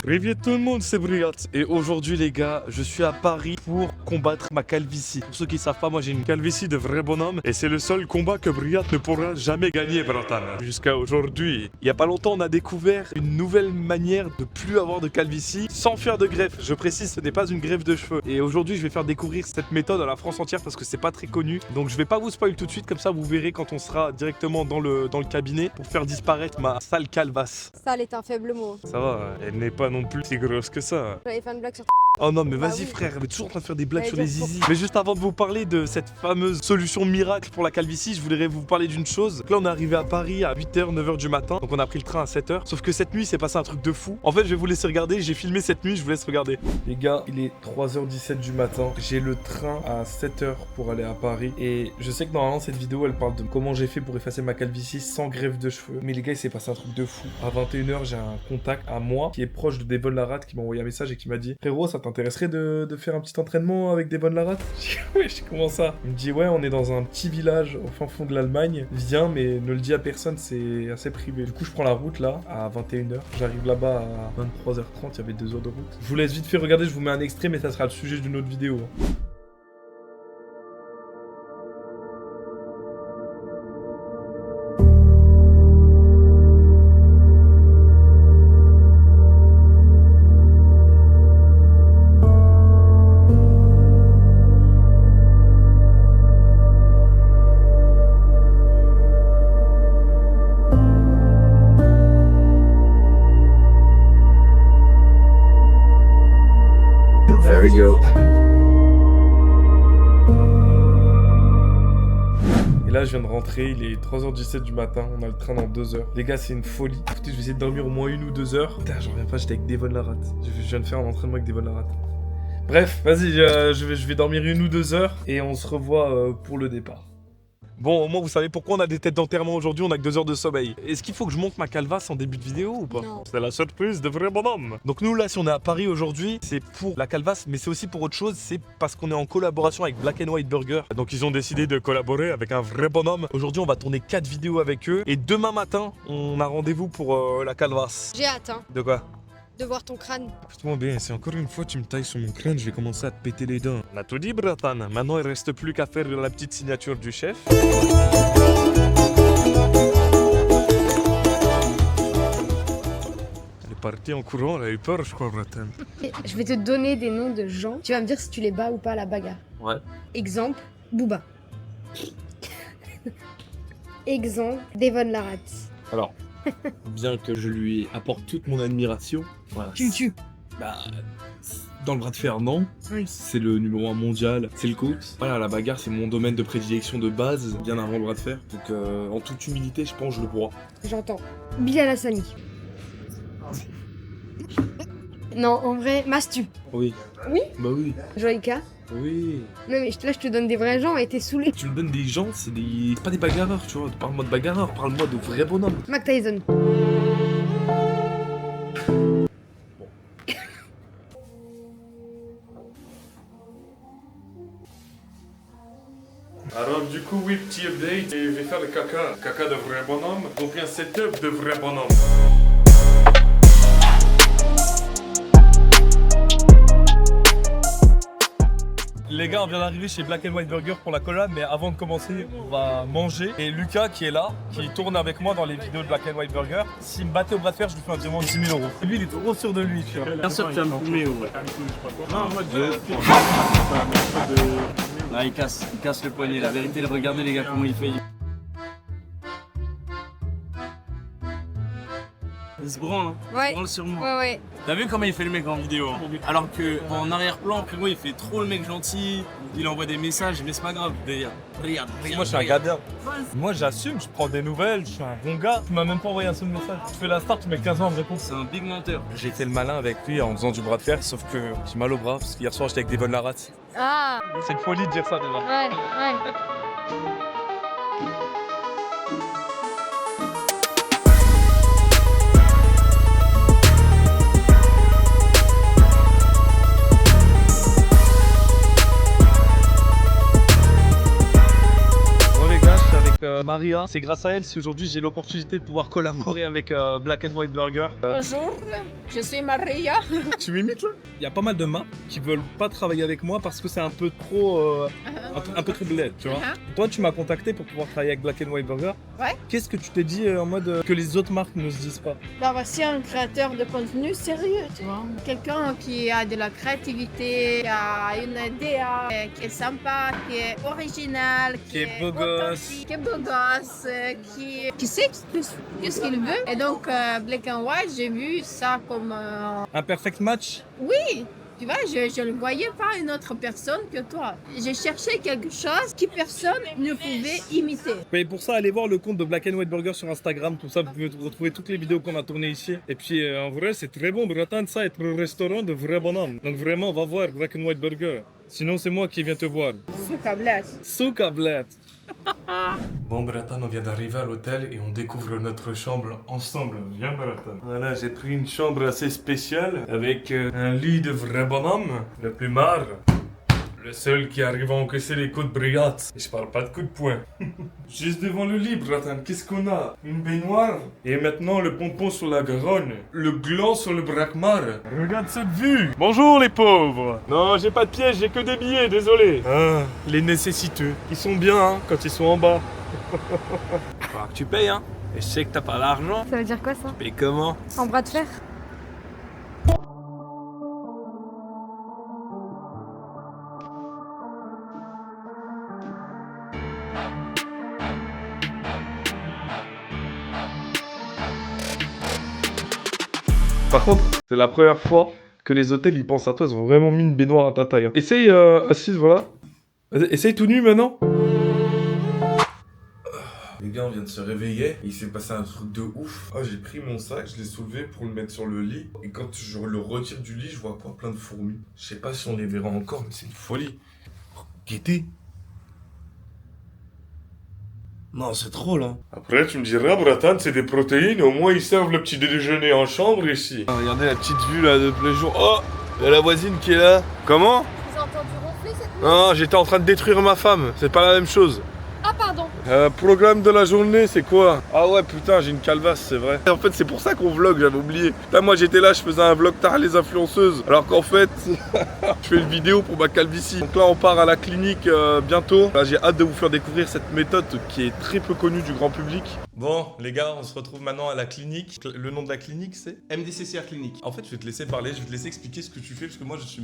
Réveillez tout le monde, c'est Briat. Et aujourd'hui les gars, je suis à Paris pour combattre ma calvitie. Pour ceux qui savent pas, moi j'ai une calvitie de vrai bonhomme. Et c'est le seul combat que Briat ne pourra jamais gagner, Bratan. Jusqu'à aujourd'hui. Il y a pas longtemps, on a découvert une nouvelle manière de plus avoir de calvitie sans faire de greffe. Je précise, ce n'est pas une greffe de cheveux. Et aujourd'hui, je vais faire découvrir cette méthode à la France entière parce que c'est pas très connu. Donc je vais pas vous spoil tout de suite, comme ça vous verrez quand on sera directement dans le cabinet pour faire disparaître ma sale calvasse. Sale est un faible mot. Ça va, elle n'est pas non plus si grosse que ça. J'allais faire une blague sur Oh non mais Bah vas-y oui. frère, elle est toujours en train de faire des blagues Allez, sur les dire zizi. Mais juste avant de vous parler de cette fameuse solution miracle pour la calvitie, je voudrais vous parler d'une chose. Là on est arrivé à Paris à 8h, 9h du matin, donc on a pris le train à 7h. Sauf que cette nuit c'est passé un truc de fou. En fait je vais vous laisser regarder, j'ai filmé cette nuit, je vous laisse regarder. Les gars, il est 3h17 du matin, j'ai le train à 7h pour aller à Paris. Et je sais que normalement cette vidéo elle parle de comment j'ai fait pour effacer ma calvitie sans greffe de cheveux. Mais les gars il s'est passé un truc de fou. À 21h j'ai un contact à moi qui est proche de Devon Larate qui m'a envoyé un message et qui m'a dit: frérot, ça t'intéresserait de faire un petit entraînement avec Devon Larate? J'ai dit ouais, comment ça? Il me dit ouais, on est dans un petit village au fin fond de l'Allemagne, viens mais ne le dis à personne, c'est assez privé. Du coup je prends la route là à 21h, j'arrive là-bas à 23h30, il y avait 2 heures de route. Je vous laisse vite fait regarder, je vous mets un extrait mais ça sera le sujet d'une autre vidéo. There we go. Et là je viens de rentrer, il est 3h17 du matin, on a le train dans 2 heures. Les gars c'est une folie. Écoutez, je vais essayer de dormir au moins 1 ou 2 heures. Putain, j'en reviens pas, j'étais avec Devon Larate. Je viens de faire un entraînement avec Devon Larate. Bref, vas-y, je vais dormir 1 ou 2 heures et on se revoit pour le départ. Bon, au moins vous savez pourquoi on a des têtes d'enterrement aujourd'hui, on a que 2 heures de sommeil. Est-ce qu'il faut que je monte ma calvasse en début de vidéo ou pas? Non. C'est la surprise de vrai bonhomme. Donc nous là, si on est à Paris aujourd'hui, c'est pour la calvasse, mais c'est aussi pour autre chose, c'est parce qu'on est en collaboration avec Black & White Burger. Donc ils ont décidé de collaborer avec un vrai bonhomme. Aujourd'hui on va tourner 4 vidéos avec eux et demain matin, on a rendez-vous pour la calvasse. J'ai hâte, hein, De quoi? de voir ton crâne. Écoute-moi bien, si encore une fois tu me tailles sur mon crâne, je vais commencer à te péter les dents. On a tout dit, Bratan. Maintenant, il reste plus qu'à faire la petite signature du chef. Elle est partie en courant, elle a eu peur, je crois, Bratan. Je vais te donner des noms de gens. Tu vas me dire si tu les bats ou pas à la bagarre. Ouais. Exemple, Booba. Exemple, Devon Larate. Alors, bien que je lui apporte toute mon admiration, voilà. Tu le tues. Bah, dans le bras de fer, non. Oui. C'est le numéro 1 mondial, c'est le coach. Voilà, la bagarre, c'est mon domaine de prédilection de base, bien avant le bras de fer. Donc, en toute humilité, je pense que je le pourrai. J'entends. Bilal Hassani. Non, en vrai, Mastu. Oui. Oui. Bah oui. Joïka. Oui. Non mais là je te donne des vrais gens et t'es saoulé. Tu me donnes des gens, c'est pas des bagarreurs, tu vois. Parle-moi de bagarreurs, parle-moi de vrais bonhommes. Mac Tyson. Alors du coup, oui, petit update, et je vais faire le caca. Caca de vrai bonhomme, donc un setup de vrai bonhomme. Les gars, on vient d'arriver chez Black & White Burger pour la collab, mais avant de commencer, on va manger. Et Lucas qui est là, qui tourne avec moi dans les vidéos de Black & White Burger, s'il me battait au bras de fer, je lui fais un virement de 10 000 €. Et lui, il est trop sûr de lui, tu vois. Bien sûr que tu vas me fumer, ouais. Non, moi, Là, il casse le poignet. La vérité, regardez les gars comment il fait. Il se branle, hein. Il Ouais. se branle sur moi. Ouais, ouais. T'as vu comment il fait le mec en vidéo, hein. Alors que en arrière-plan, frérot, il fait trop le mec gentil. Il envoie des messages, mais c'est pas grave. Regarde. Moi, je suis un gars bien. Moi, j'assume, je prends des nouvelles, je suis un bon gars. Tu m'as même pas envoyé un seul message. Tu fais la star, tu mets 15 ans à me répondre. C'est un big menteur. J'ai été le malin avec lui en faisant du bras de fer, sauf que j'ai mal au bras, parce qu'hier soir, j'étais avec Devon Larate. Ah. C'est une folie de dire ça, déjà. Ouais, ouais. Maria. C'est grâce à elle si aujourd'hui j'ai l'opportunité de pouvoir collaborer avec Black and White Burger. Bonjour, je suis Maria. Tu m'imites là? Il y a pas mal de marques qui veulent pas travailler avec moi parce que c'est un peu trop un peu trop bled, tu vois. Toi, tu m'as contacté pour pouvoir travailler avec Black and White Burger. Ouais. Qu'est-ce que tu t'es dit en mode que les autres marques ne se disent pas? Bah, voici un créateur de contenu sérieux, tu vois. Quelqu'un qui a de la créativité, qui a une DA, qui est sympa, qui est original, Qui est beau gosse. qui est beau gosse, qui sait qu'est-ce qu'il veut. Et donc, Black and White, j'ai vu ça comme... Un perfect match? Oui, tu vois, je ne voyais pas une autre personne que toi. J'ai cherché quelque chose que personne ne pouvait imiter. Mais pour ça, allez voir le compte de Black and White Burger sur Instagram, tout ça, vous pouvez retrouver toutes les vidéos qu'on a tournées ici. Et puis en vrai, c'est très bon, Bratan, ça être un restaurant de vrais bonhommes. Donc vraiment, va voir Black and White Burger. Sinon, c'est moi qui viens te voir. Souka Black. Souka Bled. Bon, Bratan, on vient d'arriver à l'hôtel et on découvre notre chambre ensemble. Viens, Bratan. Voilà, j'ai pris une chambre assez spéciale avec un lit de vrai bonhomme, le plumard. Le seul qui arrive à encaisser les coups de brillante. Et je parle pas de coups de poing. Juste devant le lit, Bratan, qu'est-ce qu'on a? Une baignoire. Et maintenant le pompon sur la Garonne. Le gland sur le braquemar. Regarde cette vue. Bonjour les pauvres. Non, j'ai pas de piège, j'ai que des billets, désolé. Ah, les nécessiteux. Ils sont bien, hein, quand ils sont en bas. Faudra que tu payes, hein. Et je sais que t'as pas l'argent. Ça veut dire quoi ça? Paye comment? En bras de fer? Par contre, c'est la première fois que les hôtels ils pensent à toi, ils ont vraiment mis une baignoire à ta taille. Hein. Essaye assise, voilà. Essaye tout nu maintenant. Les gars, on vient de se réveiller, il s'est passé un truc de ouf. Ah, j'ai pris mon sac, je l'ai soulevé pour le mettre sur le lit. Et quand je le retire du lit, je vois quoi? Plein de fourmis. Je sais pas si on les verra encore, mais c'est une folie. Guettez. Non, c'est trop là. Après, tu me diras, Bratan, c'est des protéines, au moins ils servent le petit déjeuner en chambre ici. Ah, regardez la petite vue là de plein jour. Oh, il y a la voisine qui est là. Comment? Vous avez entendu ronfler cette nuit? Non, j'étais en train de détruire ma femme, c'est pas la même chose. Ah pardon. Programme de la journée, c'est quoi? Ah ouais, putain, j'ai une calvasse, c'est vrai. En fait, c'est pour ça qu'on vlog, j'avais oublié. Là, moi, j'étais là, je faisais un vlog tard les influenceuses. Alors qu'en fait, je fais une vidéo pour ma calvitie. Donc là, on part à la clinique bientôt. Là, j'ai hâte de vous faire découvrir cette méthode qui est très peu connue du grand public. Bon, les gars, on se retrouve maintenant à la clinique. Le nom de la clinique, c'est MDCCR Clinique. En fait, je vais te laisser parler, je vais te laisser expliquer ce que tu fais parce que moi, je suis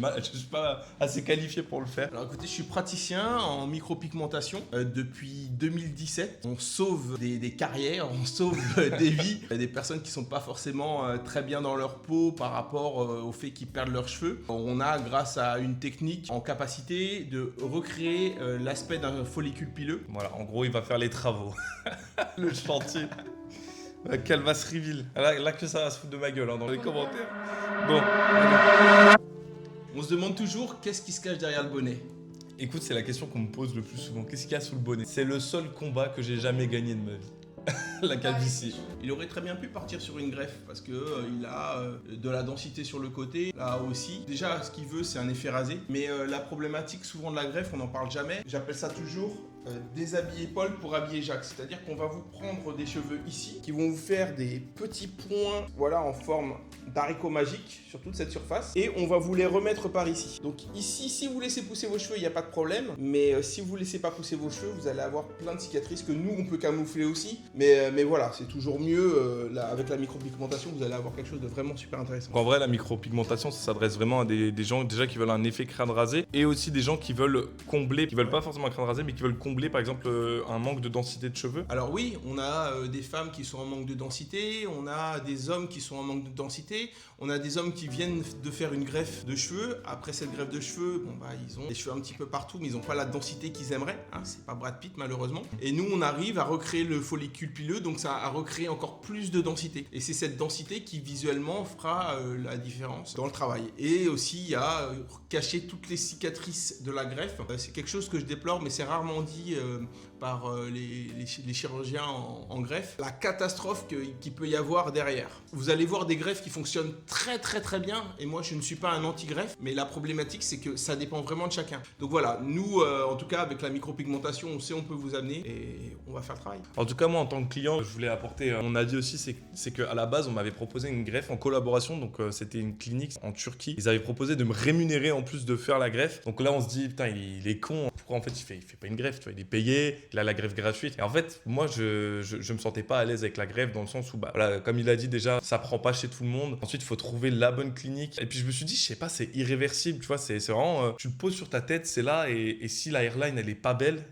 pas assez qualifié pour le faire. Alors écoutez, je suis praticien en micropigmentation depuis 2017. On sauve des carrières, on sauve des vies, des personnes qui sont pas forcément très bien dans leur peau par rapport au fait qu'ils perdent leurs cheveux. On a, grâce à une technique, en capacité de recréer l'aspect d'un follicule pileux. Voilà, en gros, il va faire les travaux. Le chantier. Calvas reveal. Là que ça va se foutre de ma gueule hein, dans les commentaires. Bon. On se demande toujours qu'est-ce qui se cache derrière le bonnet. Écoute, c'est la question qu'on me pose le plus souvent. Qu'est-ce qu'il y a sous le bonnet? C'est le seul combat que j'ai jamais gagné de ma vie. La calvitie. Il aurait très bien pu partir sur une greffe parce que il a de la densité sur le côté, là aussi. Déjà, ce qu'il veut, c'est un effet rasé. Mais la problématique souvent de la greffe, on n'en parle jamais. J'appelle ça toujours déshabiller Paul pour habiller Jacques. C'est-à-dire qu'on va vous prendre des cheveux ici qui vont vous faire des petits points, voilà, en forme d'haricot magique sur toute cette surface. Et on va vous les remettre par ici. Donc ici, si vous laissez pousser vos cheveux, il n'y a pas de problème. Mais si vous ne laissez pas pousser vos cheveux, vous allez avoir plein de cicatrices que nous, on peut camoufler aussi. Mais voilà, c'est toujours mieux. Avec la micropigmentation, vous allez avoir quelque chose de vraiment super intéressant. En vrai, la micropigmentation, ça s'adresse vraiment à des gens déjà qui veulent un effet crâne rasé et aussi des gens qui veulent combler, qui veulent pas forcément un crâne rasé, mais qui veulent combler par exemple un manque de densité de cheveux. Alors oui, on a des femmes qui sont en manque de densité, on a des hommes qui sont en manque de densité, on a des hommes qui viennent de faire une greffe de cheveux. Après cette greffe de cheveux, bon bah ils ont des cheveux un petit peu partout, mais ils n'ont pas la densité qu'ils aimeraient. Hein, c'est pas Brad Pitt malheureusement. Et nous, on arrive à recréer le follicule pileux, donc ça a recréé encore plus de densité. Et c'est cette densité qui visuellement fera la différence dans le travail. Et aussi, il y a cacher toutes les cicatrices de la greffe. C'est quelque chose que je déplore, mais c'est rarement dit par les chirurgiens en greffe, la catastrophe qu'il peut y avoir derrière. Vous allez voir des greffes qui fonctionnent très très très bien, et moi je ne suis pas un anti-greffe, mais la problématique c'est que ça dépend vraiment de chacun. Donc voilà, nous en tout cas avec la micropigmentation, on sait on peut vous amener et on va faire le travail. En tout cas, moi en tant que client, je voulais apporter mon avis aussi, c'est qu'à la base, on m'avait proposé une greffe en collaboration, donc c'était une clinique en Turquie. Ils avaient proposé de me rémunérer en plus de faire la greffe. Donc là, on se dit, putain, il est con. Pourquoi en fait il fait pas une greffe, tu vois, il est payé, il a la greffe gratuite. Et en fait, moi, je me sentais pas à l'aise avec la greffe dans le sens où, bah, voilà, comme il a dit déjà, ça prend pas chez tout le monde. Ensuite, il faut trouver la bonne clinique. Et puis je me suis dit, je sais pas, c'est irréversible, tu vois, c'est vraiment, tu le poses sur ta tête, c'est là, et si la hairline, elle est pas belle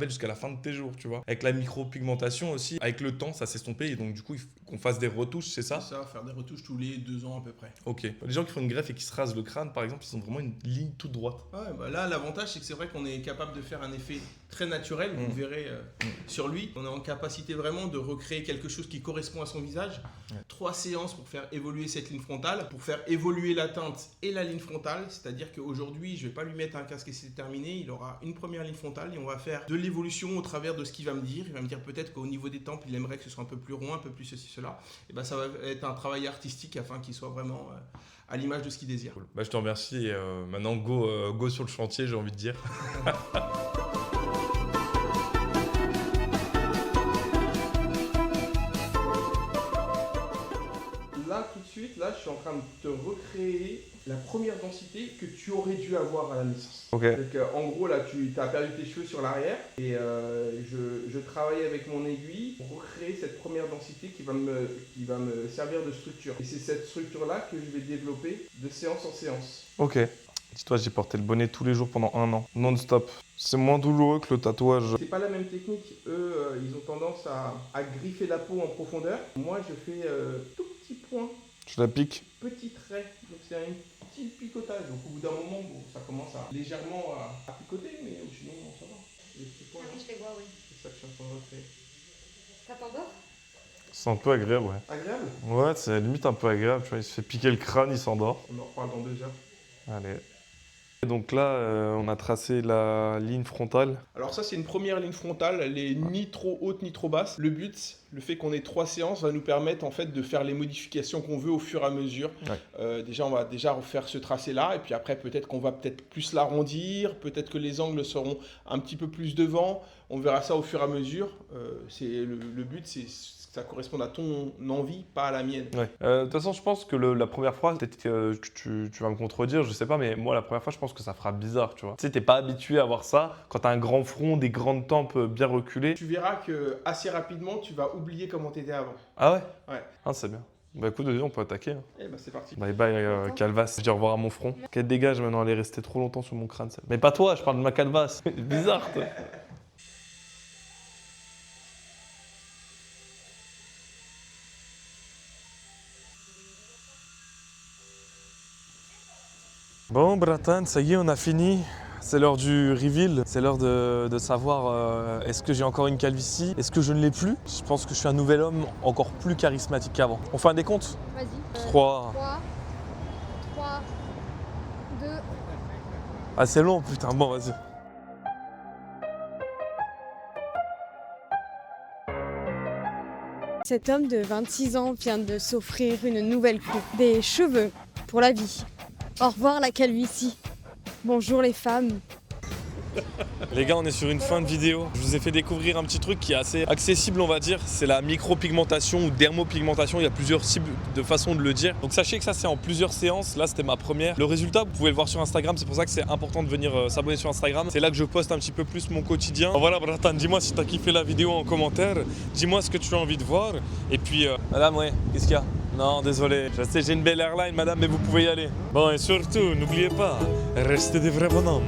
jusqu'à la fin de tes jours, tu vois. Avec la micropigmentation aussi, avec le temps, ça s'estompé, et donc du coup, il faut qu'on fasse des retouches, c'est ça? C'est ça, faire des retouches tous les 2 ans à peu près. Ok. Les gens qui font une greffe et qui se rasent le crâne, par exemple, ils ont vraiment une ligne toute droite. Ouais, bah là, l'avantage, c'est que c'est vrai qu'on est capable de faire un effet très naturel, vous verrez sur lui. On est en capacité vraiment de recréer quelque chose qui correspond à son visage. 3 séances pour faire évoluer cette ligne frontale, pour faire évoluer la teinte et la ligne frontale. C'est-à-dire qu'aujourd'hui, je vais pas lui mettre un casque et c'est terminé. Il aura une première ligne frontale et on va faire de l'évolution au travers de ce qu'il va me dire. Il va me dire peut-être qu'au niveau des tempes, il aimerait que ce soit un peu plus rond, un peu plus ceci, cela. Et ben ça va être un travail artistique afin qu'il soit vraiment à l'image de ce qu'il désire. Cool. Bah, je te remercie. Et, maintenant, go sur le chantier, j'ai envie de dire. Là, tout de suite, là, je suis en train de te recréer la première densité que tu aurais dû avoir à la naissance. Ok. Donc, en gros, là, tu as perdu tes cheveux sur l'arrière et je travaille avec mon aiguille pour recréer cette première densité qui va me servir de structure. Et c'est cette structure-là que je vais développer de séance en séance. Ok. Dis-toi, j'ai porté le bonnet tous les jours pendant 1 an, non-stop. C'est moins douloureux que le tatouage. C'est pas la même technique. Eux, ils ont tendance à griffer la peau en profondeur. Moi, je fais tout petit point. Tu la piques? Petit trait, donc c'est un petit picotage. Donc au bout d'un moment, bon, ça commence à légèrement à picoter, mais sinon ça va. Les petits points, je les vois, oui. c'est ça que je suis en train de recréer. Ça t'endort? C'est un peu agréable, ouais. Agréable? Ouais, c'est limite un peu agréable, tu vois. Il se fait piquer le crâne, il s'endort. On en reparle dans 2 heures. Allez. Et donc là, on a tracé la ligne frontale. Alors ça, c'est une première ligne frontale. Elle est ni trop haute ni trop basse. Le but, le fait qu'on ait 3 séances, va nous permettre en fait de faire les modifications qu'on veut au fur et à mesure. Ouais. Déjà, on va refaire ce tracé-là. Et puis après, peut-être qu'on va plus l'arrondir. Peut-être que les angles seront un petit peu plus devant. On verra ça au fur et à mesure. Le but, c'est que ça corresponde à ton envie, pas à la mienne. Ouais. De toute façon, je pense que la première fois, peut-être que tu vas me contredire, je sais pas, mais moi, la première fois, je pense que ça fera bizarre, tu vois. Tu sais, t'es pas habitué à voir ça quand t'as un grand front, des grandes tempes bien reculées. Tu verras que assez rapidement, tu vas oublier comment t'étais avant. Ah ouais? Ouais. Ah, c'est bien. Bah écoute, on peut attaquer. Hein. Eh ben c'est parti. Bye bye Calvas, je dis au revoir à mon front. Qu'elle dégage maintenant, elle est restée trop longtemps sur mon crâne. Ça. Mais pas toi, je parle de ma Calvas. Bizarre, toi. Bon, Bratan, ça y est, on a fini. C'est l'heure du reveal. C'est l'heure de savoir est-ce que j'ai encore une calvitie, est-ce que je ne l'ai plus. Je pense que je suis un nouvel homme encore plus charismatique qu'avant. On fait un décompte? Vas-y. 3. 3, 2. Ah, c'est long, putain. Bon, vas-y. Cet homme de 26 ans vient de s'offrir une nouvelle coupe. Des cheveux pour la vie. Au revoir la calvitie. Bonjour les femmes. Les gars, on est sur une fin de vidéo. Je vous ai fait découvrir un petit truc qui est assez accessible, on va dire. C'est la micropigmentation ou dermopigmentation. Il y a plusieurs types de façons de le dire. Donc sachez que ça, c'est en plusieurs séances. Là, c'était ma première. Le résultat, vous pouvez le voir sur Instagram. C'est pour ça que c'est important de venir s'abonner sur Instagram. C'est là que je poste un petit peu plus mon quotidien. Alors voilà, Bratan, dis-moi si t'as kiffé la vidéo en commentaire. Dis-moi ce que tu as envie de voir. Et puis, madame, ouais, qu'est-ce qu'il y a? Non, désolé. Je sais, j'ai une belle airline, madame, mais vous pouvez y aller. Bon, et surtout, n'oubliez pas, restez des vrais bonhommes.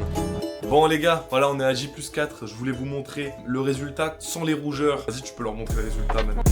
Bon les gars, voilà on est à J+4, je voulais vous montrer le résultat sans les rougeurs. Vas-y tu peux leur montrer le résultat maintenant.